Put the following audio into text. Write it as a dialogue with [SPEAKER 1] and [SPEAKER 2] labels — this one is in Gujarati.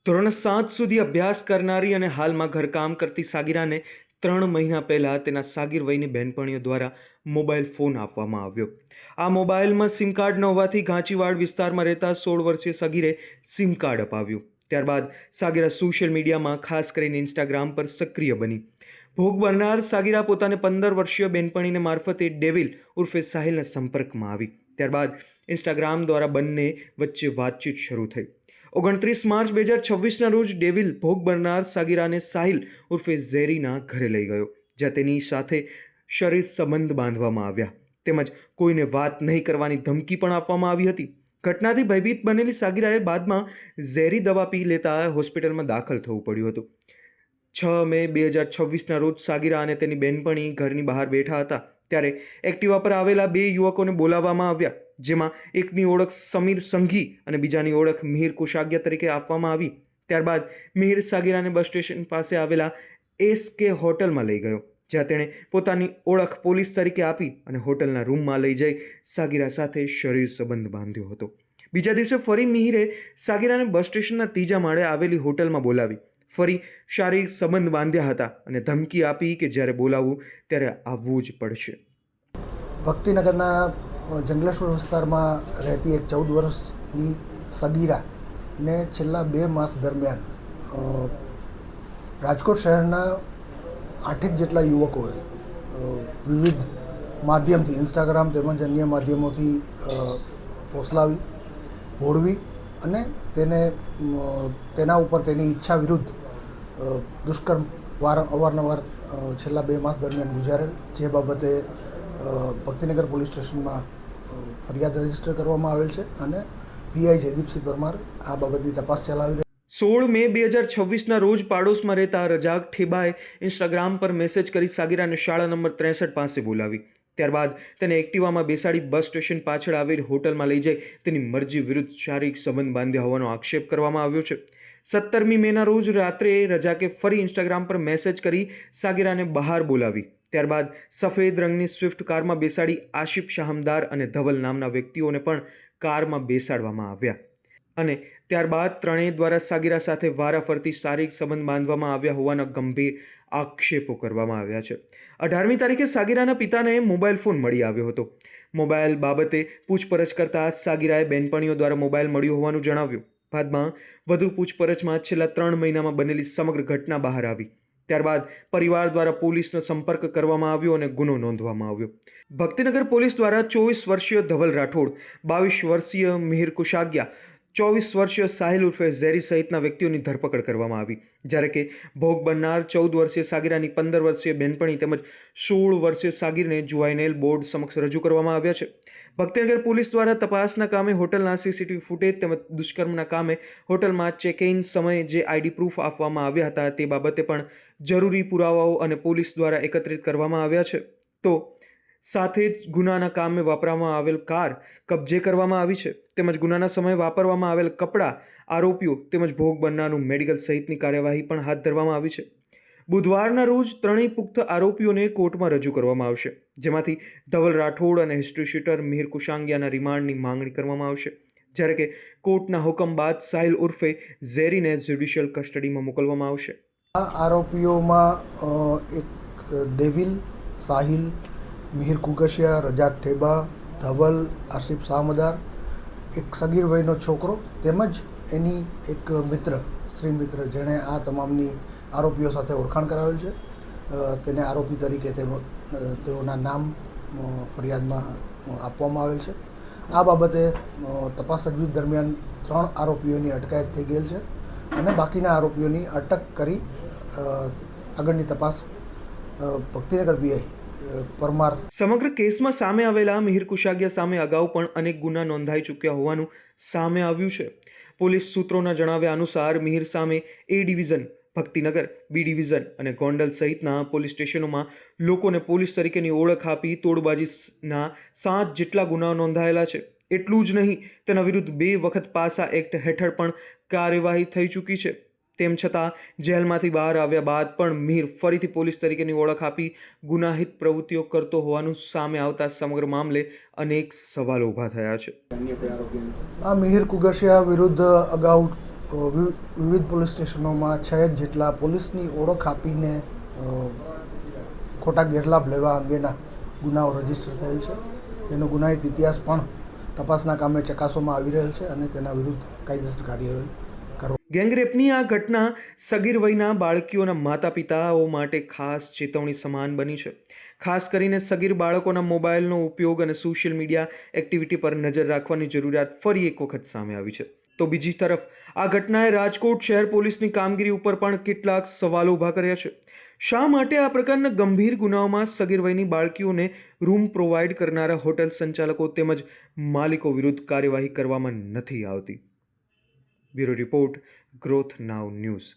[SPEAKER 1] ધોરણ 7 સુધી અભ્યાસ કરનારી અને હાલમાં ઘરકામ કરતી સાગીરાને 3 મહિના પહેલાં તેના સાગીર વયની બહેનપણીઓ દ્વારા મોબાઈલ ફોન આપવામાં આવ્યો. આ મોબાઈલમાં સિમ કાર્ડ ન હોવાથી ઘાંચીવાડ વિસ્તારમાં રહેતા 16 વર્ષીય સગીરે સિમ કાર્ડ અપાવ્યું. ત્યારબાદ સાગીરા સોશિયલ મીડિયામાં ખાસ કરીને ઇન્સ્ટાગ્રામ પર સક્રિય બની. ભોગ બનનાર સાગીરા પોતાને 15 વર્ષીય બહેનપણીને મારફતે ડેવિલ ઉર્ફે સાહિલના સંપર્કમાં આવી. ત્યારબાદ ઇન્સ્ટાગ્રામ દ્વારા બંને વચ્ચે વાતચીત શરૂ થઈ. 29 માર્ચ 2026ના રોજ ડેવિલ ભોગ બનનાર સાગીરાને સાહિલ ઉર્ફે ઝેરીના ઘરે લઈ ગયો, જ્યાં તેની સાથે શરીર સંબંધ બાંધવામાં આવ્યા તેમજ કોઈને વાત નહીં કરવાની ધમકી પણ આપવામાં આવી હતી. ઘટનાથી ભયભીત બનેલી સાગીરાએ બાદમાં ઝેરી દવા પી લેતા હોસ્પિટલમાં દાખલ થવું પડ્યું હતું. 6 મે 2026ના રોજ સાગીરા અને તેની બહેનપણી ઘરની બહાર બેઠા હતા ત્યારે એક્ટિવા પર આવેલા 2 યુવકોને બોલાવવામાં આવ્યા, જેમાં એકની ઓળખ સમીર સંઘી અને બીજાની ઓળખ મિહિર કુશાગિયા તરીકે આપવામાં આવી. ત્યારબાદ મિહિર સાગીરાને બસ સ્ટેશન પાસે આવેલા SK હોટલમાં લઈ ગયો, જ્યાં તેણે પોતાની ઓળખ પોલીસ તરીકે આપી અને હોટલના રૂમમાં લઈ જઈ સાગીરા સાથે શરીર સંબંધ બાંધ્યો હતો. બીજા દિવસે ફરી મિહિરે સાગીરાને બસ સ્ટેશનના 3જા માળે આવેલી હોટલમાં બોલાવી ફરી શારીરિક સંબંધ બાંધ્યા હતા અને ધમકી આપી કે જ્યારે બોલાવવું ત્યારે આવવું જ પડશે.
[SPEAKER 2] ભક્તિનગરના જંગલેશ્વર વિસ્તારમાં રહેતી એક 14 વર્ષની સગીરાને છેલ્લા 2 માસ દરમિયાન રાજકોટ શહેરના 8 જેટલા યુવકોએ વિવિધ માધ્યમથી ઇન્સ્ટાગ્રામ તેમજ અન્ય માધ્યમોથી ફોસલાવી, ભોળવી અને તેના ઉપર તેની ઈચ્છા વિરુદ્ધ દુષ્કર્મ અવારનવાર છેલ્લા 2 માસ દરમિયાન ગુજારેલ, જે બાબતે ભક્તિનગર પોલીસ સ્ટેશનમાં ફરિયાદ રજીસ્ટર કરવામાં આવેલ છે અને પીઆઈ જયદીપસિંહ પરમાર આ બાબતની તપાસ ચલાવી રહ્યા.
[SPEAKER 1] 16 મે 2026ના રોજ પાડોશમાં રહેતા રજાક ઠેબાએ ઇન્સ્ટાગ્રામ પર મેસેજ કરી સાગીરાને શાળા નંબર 63 પાસે બોલાવી. ત્યારબાદ તેને એક્ટિવામાં બેસાડી બસ સ્ટેશન પાછળ આવેલી હોટલમાં લઈ જઈ તેની મરજી વિરુદ્ધ શારીરિક સંબંધ બાંધ્યા હોવાનો આક્ષેપ કરવામાં આવ્યો છે. 17મી મેના રોજ રાત્રે રજાકે ફરી ઇન્સ્ટાગ્રામ પર મેસેજ કરી સાગીરાને બહાર બોલાવી. ત્યારબાદ સફેદ રંગની સ્વિફ્ટ કારમાં બેસાડી આશિફ શાહમદાર અને ધવલ નામના વ્યક્તિઓને પણ કારમાં બેસાડવામાં આવ્યા અને ત્યારબાદ ત્રણેય દ્વારા સાગીરા સાથે વારાફરતી શારીરિક સંબંધ બાંધવામાં આવ્યા હોવાના ગંભીર આક્ષેપો કરવામાં આવ્યા છે. 18મી તારીખે સાગીરાના પિતાને મોબાઈલ ફોન મળી આવ્યો હતો. મોબાઈલ બાબતે પૂછપરછ કરતા સાગીરાએ બહેનપણીઓ દ્વારા મોબાઈલ મળ્યો હોવાનું જણાવ્યું. બાદમાં વધુ પૂછપરછમાં છેલ્લા 3 મહિનામાં બનેલી સમગ્ર ઘટના બહાર આવી. ત્યારબાદ પરિવાર દ્વારા પોલીસનો સંપર્ક કરવામાં આવ્યો અને ગુનો નોંધવામાં આવ્યો. ભક્તિનગર પોલીસ દ્વારા 24 વર્ષીય ધવલ રાઠોડ, 22 વર્ષીય મિહિર કુશાગિયા, 24 વર્ષીય સાહિલ ઉર્ફે ઝેરી સહિતના વ્યક્તિઓની ધરપકડ કરવામાં આવી, જ્યારે કે ભોગ બનનાર 14 વર્ષીય સાગીરાની 15 વર્ષીય બહેનપણી તેમજ 16 વર્ષીય સાગીરને જુવાઇનેલ બોર્ડ સમક્ષ રજૂ કરવામાં આવ્યા છે. ભક્તિનગર પોલીસ દ્વારા તપાસના કામે હોટલના સીસીટીવી ફૂટેજ તેમજ દુષ્કર્મના કામે હોટલમાં ચેક ઇન સમયે જે આઈડી પ્રૂફ આપવામાં આવ્યા હતા તે બાબતે પણ જરૂરી પુરાવાઓ અને પોલીસ દ્વારા એકત્રિત કરવામાં આવ્યા છે. તો સાથે જ ગુનાના કામે વાપરવામાં આવેલ કાર કબજે કરવામાં આવી છે તેમજ ગુનાના સમયે વાપરવામાં આવેલ કપડાં, આરોપીઓ તેમજ ભોગ બનનારનું મેડિકલ સહિતની કાર્યવાહી પણ હાથ ધરવામાં આવી છે. બુધવારના રોજ ત્રણેય પુખ્ત આરોપીઓને કોર્ટમાં રજૂ કરવામાં આવશે, જેમાંથી ધવલ રાઠોડ અને હિસ્ટ્રી શૂટર મિહિર કુશાગિયાના રિમાન્ડની માંગણી કરવામાં આવશે, જ્યારે કે કોર્ટના હુકમ બાદ સાહિલ ઉર્ફે ઝેરીને જ્યુડિશિયલ કસ્ટડીમાં મોકલવામાં આવશે.
[SPEAKER 2] આ આરોપીઓમાં એક ડેવિલ, સાહિલ, મિહિર કુગશિયા, રજાક ઠેબા, ધવલ, આશિફ શાહમદાર, એક સગીર વયનો છોકરો તેમજ એની એક મિત્ર શ્રી મિત્ર, જેણે આ તમામની આરોપીઓ સાથે ઓળખાણ કરાવેલ છે. તેને આરોપી તરીકે તેઓના નામ ફરિયાદમાં આપવામાં આવેલ છે. આ બાબતે તપાસ તજવીજ દરમિયાન 3 આરોપીઓની અટકાયત થઈ ગયેલ છે અને બાકીના આરોપીઓની અટક કરી આગળની તપાસ ભક્તિનગર પીઆઈ પરમાર.
[SPEAKER 1] સમગ્ર કેસમાં સામે આવેલા મિહિર કુશાગિયા સામે અગાઉ પણ અનેક ગુના નોંધાઈ ચૂક્યા હોવાનું સામે આવ્યું છે. પોલીસ સૂત્રોના જણાવ્યા અનુસાર મિહિર સામે A division, Bhaktinagar, B division અને ગોંડલ સહિતના પોલીસ સ્ટેશનોમાં લોકોને પોલીસ તરીકેની ઓળખ આપી તોડબાજીના 7 જેટલા ગુનાઓ નોંધાયેલા છે. એટલું જ નહીં, તેના વિરુદ્ધ 2 વખત પાસા એક્ટ હેઠળ પણ કાર્યવાહી થઈ ચૂકી છે. તેમ છતાં જેલમાંથી બહાર આવ્યા બાદ પણ મિહિર ફરીથી પોલીસ તરીકેની ઓળખ આપી ગુનાહિત પ્રવૃત્તિઓ કરતો હોવાનું સામે આવતા સમગ્ર મામલે અનેક સવાલો ઊભા થયા છે.
[SPEAKER 2] આ મિહિર કુગશિયા વિરુદ્ધ અગાઉ વિવિધ પોલીસ સ્ટેશનોમાં 6 જેટલા પોલીસની ઓળખ આપીને ખોટા ગેરલાભ લેવા અંગેના ગુનાઓ રજીસ્ટર થયેલ છે. તેનો ગુનાહિત ઇતિહાસ પણ તપાસના કામે ચકાસવામાં આવી રહેલ છે અને તેના વિરુદ્ધ કાયદેસર કાર્યવાહી કરવા.
[SPEAKER 1] ગેંગરેપની આ ઘટના સગીર વયના બાળકીઓના માતા પિતાઓ માટે ખાસ ચેતવણી સમાન બની છે. ખાસ કરીને સગીર બાળકોના મોબાઈલનો ઉપયોગ અને સોશિયલ મીડિયા એક્ટિવિટી પર નજર રાખવાની જરૂરિયાત ફરી એક વખત સામે આવી છે. તો બીજી તરફ આ ઘટનાએ રાજકોટ શહેર પોલીસની કામગીરી ઉપર પણ કેટલાક સવાલો ઊભા કર્યા છે. શા માટે આ પ્રકારના ગંભીર ગુનાઓમાં સગીર વયની બાળકીઓને રૂમ પ્રોવાઈડ કરનારા હોટલ સંચાલકો તેમજ માલિકો વિરુદ્ધ કાર્યવાહી કરવામાં નથી આવતી? બ્યુરો રિપોર્ટ, ગ્રોથ નાવ ન્યૂઝ.